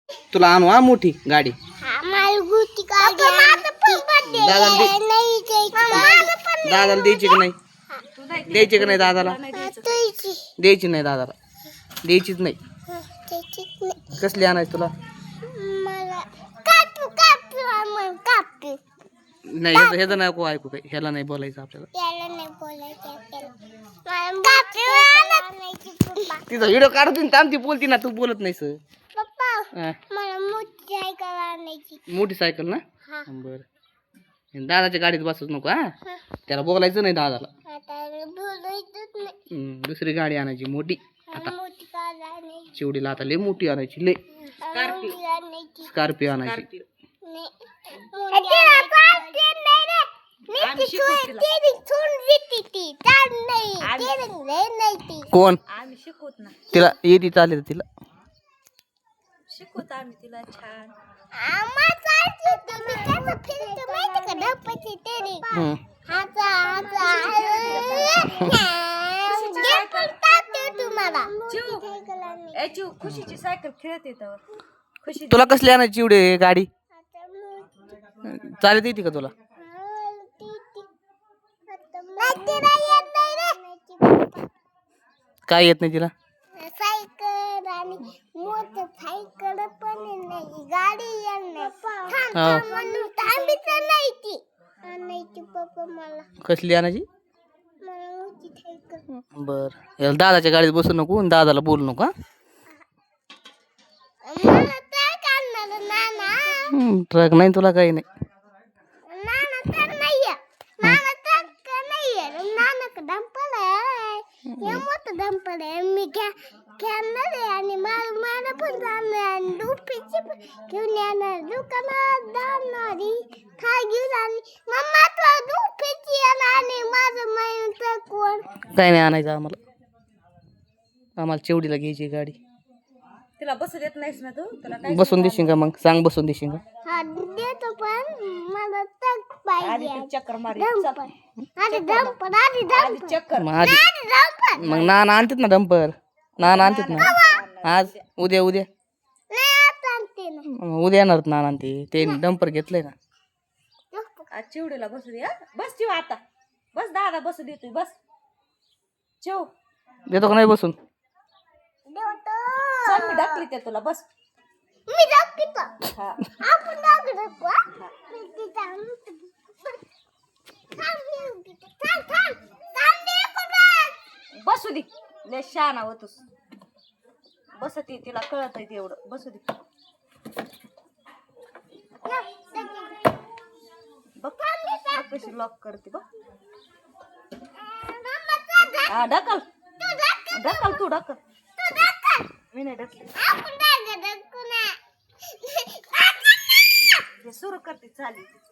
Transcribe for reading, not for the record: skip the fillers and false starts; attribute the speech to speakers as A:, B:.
A: तुला आणू हा मोठी गाडी. दादाला द्यायची का नाही? द्यायची का नाही दादाला? द्यायची नाही दादाला, द्यायचीच नाही. कसली आणायची तुला? नाही ह्याचं नको ऐकू, काही ह्याला नाही बोलायचं आपल्याला. तिचा व्हिडिओ काढतो ना, ती बोलती ना, तू बोलत नाहीस. मोठी सायकल ना? बर. दादाच्या गाडीत बसत नको हा. त्याला बोलायचं नाही दादाला. दुसरी गाडी आणायची मोठी. आता चिवडीला आता लय मोठी आणायची, लय स्कॉर्पिओ आणायची. कोण तिला येते चालेल, तिला
B: शिकवत आम्ही तिला छान. खुशीची सायकल खेळत येत. खुशी
A: तुला कसली आणायची चिवडे गाडी? चालत येते का तुला? काय येत नाही तिला?
C: सायकल आणि मोटरसायकल पण नाही, गाडी नाही पप्पा मला.
A: कसली आणायची?
C: सायकल.
A: बर, याला दादाच्या गाडीत बसू नको, दादाला बोलू नको.
C: मला तर काढणार नाना.
A: ट्रक नाही तुला, काही नाही.
C: नाना तर नाहीये, नाना तर नाहीये. नाना का डंपर आहे, हे मोठं डंपर आहे. मी खेळणार आहे आणि मला पण जाणार आणि दुपीची घेऊन येणार. दुकानात जाणारी काय घेऊन आली मम्मा, तो दुपीची आणि माझं माहीत तर कोण.
A: काही नाही आणायचं आम्हाला. आम्हाला चिवडीला घ्यायची गाडी.
B: तिला बसू देत नाहीस ना तू? तुला काय
A: बसून देशील का? मग सांग, बसून देशील का?
C: हा देतो, पण मला तक पाहिजे.
B: चक्कर मारी
C: डंपर आधी डंपर आधी डंपर
B: चक्कर.
A: मग आधी
C: आधी डंपर.
A: मग नाना आणतात ना डंपर. नाना आणतात ना आज, उद्या.
C: नाही आता आणते ना.
A: उद्या येणार नाना ते डंपर घेतलंय ना.
B: आज चिवडीला बसू दे. बस चिव आता. बस दादा बसू देतोय. बस चिव.
A: देतो का नाही बसून?
C: देतो.
B: चल मी ढकली ते तुला. बस
C: मी दाखवतो.
B: हा.
C: आपण दाखवतो. मी तिथं थांब
B: बसू दे. लय शहाणा होतोस. बसती, तिला कळत आहे तेवढं. बसू दे. बघ कशी लॉक करते बघ. हा ढकल. ढकल तू ढकल. मी नाही ढकली. सुरू करते चालेल.